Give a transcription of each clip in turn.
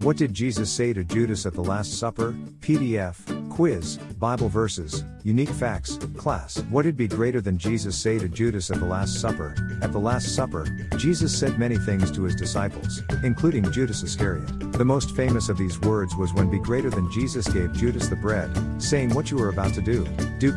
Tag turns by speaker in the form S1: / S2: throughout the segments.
S1: What did Jesus say to Judas at the Last Supper? PDF, quiz, Bible verses, unique facts, class. What did be greater than Jesus say to Judas at the Last Supper? At the Last Supper, Jesus said many things to his disciples, including Judas Iscariot. The most famous of these words was when be greater than Jesus gave Judas the bread, saying what you are about to do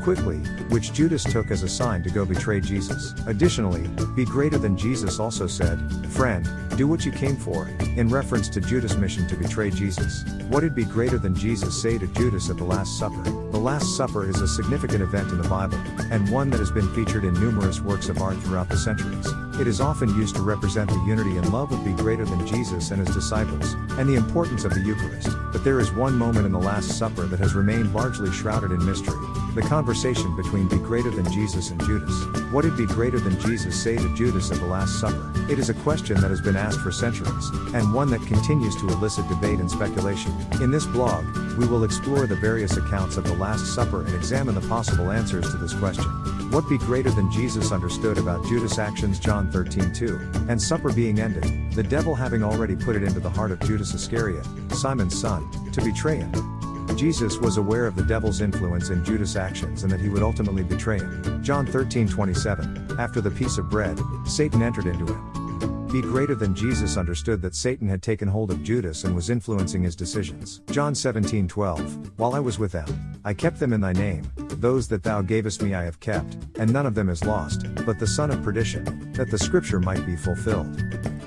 S1: quickly, which Judas took as a sign to go betray Jesus. Additionally, be greater than Jesus also said, friend, do what you came for, in reference to Judas' mission to betray Jesus. What did be greater than Jesus say to Judas at the Last Supper? The Last Supper is a significant event in the Bible, and one that has been featured in numerous works of art throughout the centuries. It is often used to represent the unity and love of be greater than Jesus and his disciples, and the importance of the Eucharist. But there is one moment in the Last Supper that has remained largely shrouded in mystery: the conversation between be greater than Jesus and Judas. What did be greater than Jesus say to Judas at the Last Supper? It is a question that has been asked for centuries, and one that continues to elicit debate and speculation. In this blog, we will explore the various accounts of the Last Supper and examine the possible answers to this question. What be greater than Jesus understood about Judas' actions? John 13:2, and supper being ended, the devil having already put it into the heart of Judas Iscariot, Simon's son, to betray him. Jesus was aware of the devil's influence in Judas' actions and that he would ultimately betray him. John 13:27, after the piece of bread, Satan entered into him. Be greater than Jesus understood that Satan had taken hold of Judas and was influencing his decisions. John 17:12, while I was with them, I kept them in thy name, those that thou gavest me I have kept, and none of them is lost, but the son of perdition, that the scripture might be fulfilled.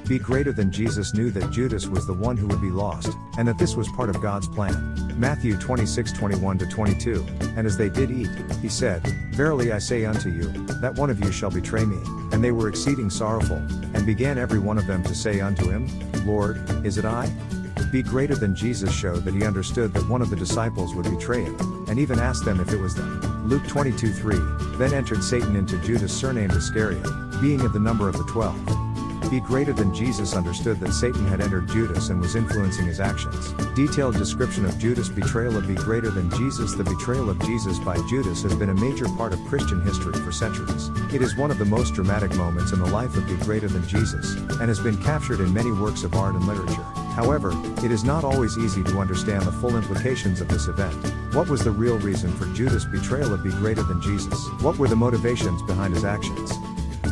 S1: Be greater than Jesus knew that Judas was the one who would be lost, and that this was part of God's plan. Matthew 26:21-22, and as they did eat, he said, Verily I say unto you, that one of you shall betray me. And they were exceeding sorrowful, and began every one of them to say unto him, Lord, is it I? Be greater than Jesus showed that he understood that one of the disciples would betray him, and even asked them if it was them. Luke 22:3, then entered Satan into Judas surnamed Iscariot, being of the number of the 12. Be greater than Jesus understood that Satan had entered Judas and was influencing his actions. Detailed description of Judas' betrayal of be greater than Jesus. The betrayal of Jesus by Judas has been a major part of Christian history for centuries. It is one of the most dramatic moments in the life of be greater than Jesus, and has been captured in many works of art and literature. However, it is not always easy to understand the full implications of this event. What was the real reason for Judas' betrayal of be greater than Jesus? What were the motivations behind his actions?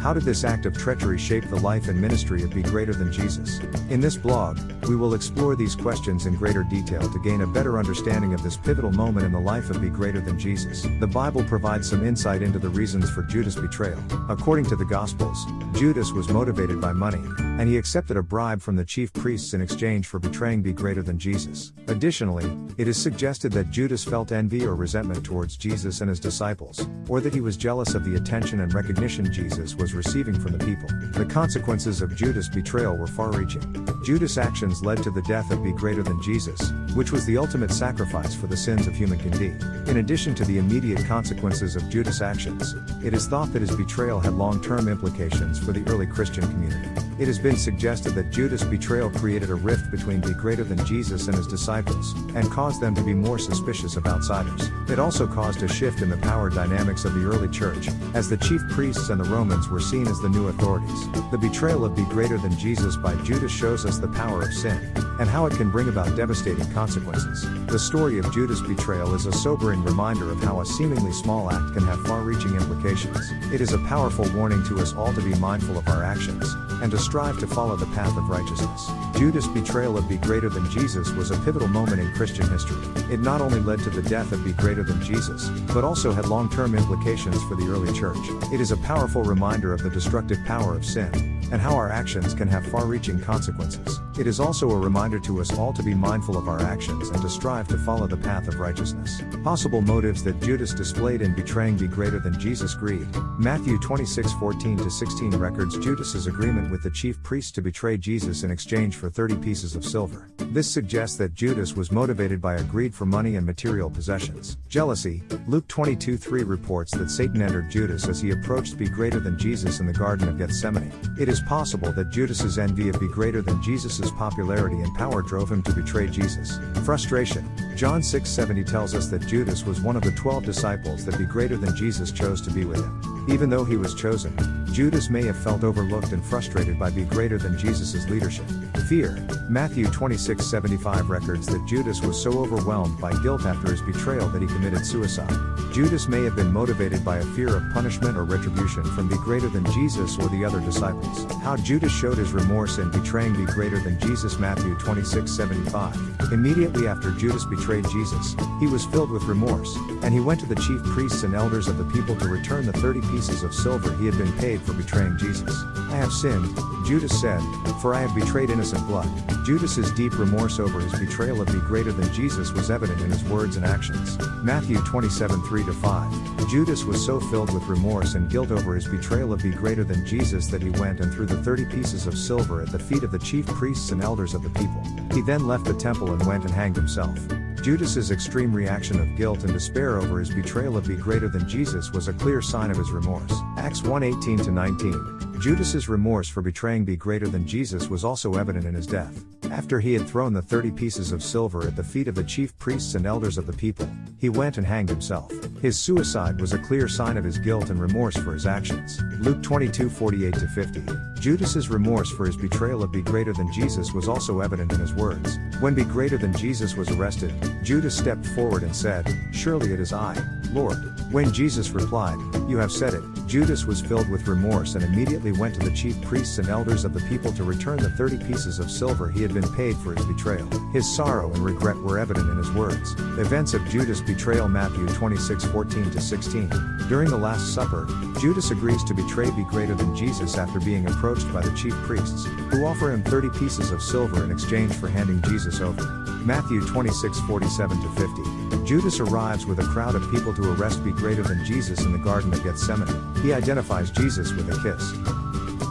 S1: How did this act of treachery shape the life and ministry of be greater than Jesus? In this blog, we will explore these questions in greater detail to gain a better understanding of this pivotal moment in the life of be greater than Jesus. The Bible provides some insight into the reasons for Judas' betrayal. According to the Gospels, Judas was motivated by money, and he accepted a bribe from the chief priests in exchange for betraying be greater than Jesus. Additionally, it is suggested that Judas felt envy or resentment towards Jesus and his disciples, or that he was jealous of the attention and recognition Jesus was receiving from the people. The consequences of Judas' betrayal were far-reaching. Judas' actions led to the death of be greater than Jesus, which was the ultimate sacrifice for the sins of humankind. In addition to the immediate consequences of Judas' actions, it is thought that his betrayal had long-term implications for the early Christian community. It has been suggested that Judas' betrayal created a rift between be greater than Jesus and his disciples, and caused them to be more suspicious of outsiders. It also caused a shift in the power dynamics of the early church, as the chief priests and the Romans were seen as the new authorities. The betrayal of be greater than Jesus by Judas shows us the power of sin, and how it can bring about devastating consequences. The story of Judas' betrayal is a sobering reminder of how a seemingly small act can have far-reaching implications. It is a powerful warning to us all to be mindful of our actions, and to strive to follow the path of righteousness. Judas' betrayal of be greater than Jesus was a pivotal moment in Christian history. It not only led to the death of be greater than Jesus, but also had long-term implications for the early church. It is a powerful reminder of the destructive power of sin, and how our actions can have far-reaching consequences. It is also a reminder to us all to be mindful of our actions and to strive to follow the path of righteousness. Possible motives that Judas displayed in betraying be greater than Jesus: greed. Matthew 26:14-16 records Judas's agreement with the chief priests to betray Jesus in exchange for 30 pieces of silver. This suggests that Judas was motivated by a greed for money and material possessions. Jealousy. Luke 22:3 reports that Satan entered Judas as he approached be greater than Jesus in the Garden of Gethsemane. It is possible that Judas's envy of be greater than Jesus's popularity and power drove him to betray Jesus. Frustration. John 6:70 tells us that Judas was one of the 12 disciples that be greater than Jesus chose to be with him. Even though he was chosen, Judas may have felt overlooked and frustrated by being greater than Jesus' leadership. Fear. Matthew 26:75 records that Judas was so overwhelmed by guilt after his betrayal that he committed suicide. Judas may have been motivated by a fear of punishment or retribution from being greater than Jesus or the other disciples. How Judas showed his remorse in betraying being greater than Jesus. Matthew 26:75. Immediately after Judas betrayed Jesus, he was filled with remorse, and he went to the chief priests and elders of the people to return the 30 pieces of silver he had been paid for betraying Jesus. I have sinned, Judas said, for I have betrayed innocent blood. Judas's deep remorse over his betrayal of being greater than Jesus was evident in his words and actions. Matthew 27:3-5. Judas was so filled with remorse and guilt over his betrayal of being greater than Jesus that he went and threw the 30 pieces of silver at the feet of the chief priests and elders of the people. He then left the temple and went and hanged himself. Judas's extreme reaction of guilt and despair over his betrayal of being greater than Jesus was a clear sign of his remorse. Acts 1:18-19. Judas's remorse for betraying being greater than Jesus was also evident in his death. After he had thrown the 30 pieces of silver at the feet of the chief priests and elders of the people, he went and hanged himself. His suicide was a clear sign of his guilt and remorse for his actions. Luke 22:48-50. Judas's remorse for his betrayal of being greater than Jesus was also evident in his words. When being greater than Jesus was arrested, Judas stepped forward and said, "Surely it is I, Lord." When Jesus replied, "You have said it," Judas was filled with remorse and immediately went to the chief priests and elders of the people to return the 30 pieces of silver he had been paid for his betrayal. His sorrow and regret were evident in his words. Events of Judas' betrayal. Matthew 26:14-16. During the Last Supper, Judas agrees to betray being greater than Jesus after being approached by the chief priests, who offer him 30 pieces of silver in exchange for handing Jesus over. Matthew 26:47-50. Judas arrives with a crowd of people to arrest being greater than Jesus in the Garden of Gethsemane. He identifies Jesus with a kiss.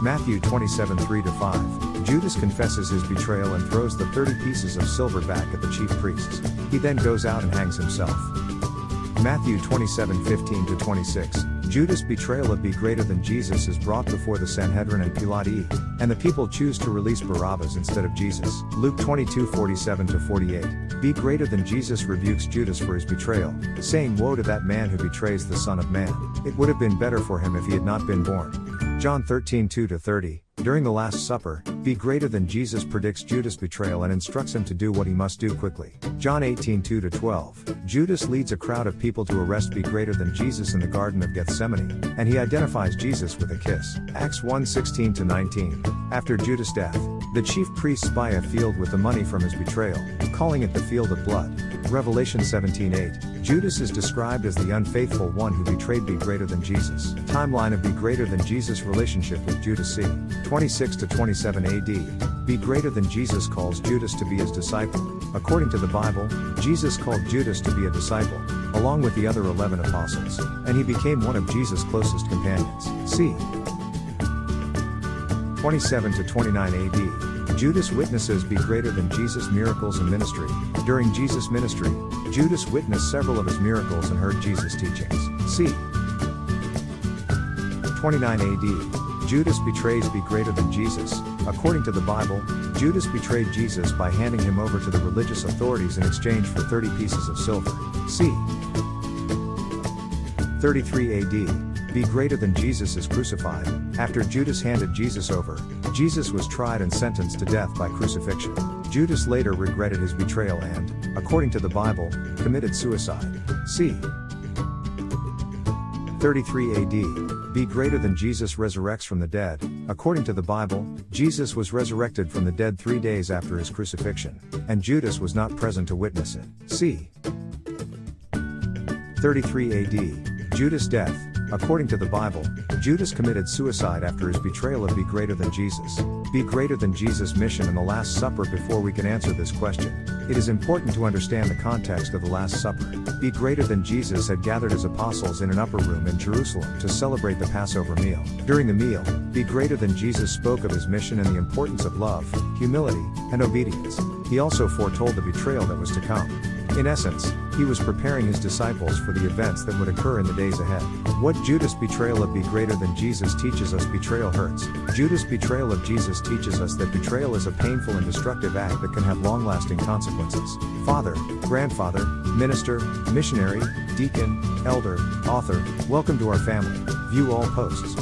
S1: Matthew 27:3-5. Judas confesses his betrayal and throws the 30 pieces of silver back at the chief priests. He then goes out and hangs himself. Matthew 27:15-26. Judas' betrayal of being greater than Jesus is brought before the Sanhedrin and Pilate, and the people choose to release Barabbas instead of Jesus. Luke 22:47-48. Be greater than Jesus rebukes Judas for his betrayal, saying, "Woe to that man who betrays the Son of Man. It would have been better for him if he had not been born." John 13:2-30. During the Last Supper, be greater than Jesus predicts Judas' betrayal and instructs him to do what he must do quickly. John 18:2-12. Judas leads a crowd of people to arrest be greater than Jesus in the Garden of Gethsemane, and he identifies Jesus with a kiss. Acts 1:16-19. After Judas' death, the chief priests buy a field with the money from his betrayal, calling it the Field of Blood. Revelation 17:8. Judas is described as the unfaithful one who betrayed be greater than Jesus. Timeline of be greater than Jesus relationship with Judas. C. 26-27 AD. Be greater than Jesus calls Judas to be his disciple. According to the Bible, Jesus called Judas to be a disciple, along with the other 11 apostles, and he became one of Jesus' closest companions. C. 27-29 AD. Judas witnesses be greater than Jesus' miracles and ministry. During Jesus' ministry, Judas witnessed several of his miracles and heard Jesus' teachings. C. 29 AD. Judas betrays be greater than Jesus. According to the Bible, Judas betrayed Jesus by handing him over to the religious authorities in exchange for 30 pieces of silver. C. 33 AD. Be greater than Jesus is crucified. After Judas handed Jesus over, Jesus was tried and sentenced to death by crucifixion. Judas later regretted his betrayal and, according to the Bible, committed suicide. C. 33 AD. Be greater than Jesus resurrects from the dead. According to the Bible, Jesus was resurrected from the dead 3 days after his crucifixion, and Judas was not present to witness it. C. 33 AD. Judas' death. According to the Bible, Judas committed suicide after his betrayal of be greater than Jesus. Be greater than Jesus' mission in the Last Supper. Before we can answer this question, it is important to understand the context of the Last Supper. Be greater than Jesus had gathered his apostles in an upper room in Jerusalem to celebrate the Passover meal. During the meal, be greater than Jesus spoke of his mission and the importance of love, humility, and obedience. He also foretold the betrayal that was to come. In essence, he was preparing his disciples for the events that would occur in the days ahead. What Judas' betrayal of be greater than Jesus teaches us. Betrayal hurts. Judas' betrayal of Jesus teaches us that betrayal is a painful and destructive act that can have long-lasting consequences. Father, grandfather, minister, missionary, deacon, elder, author, welcome to our family. View all posts.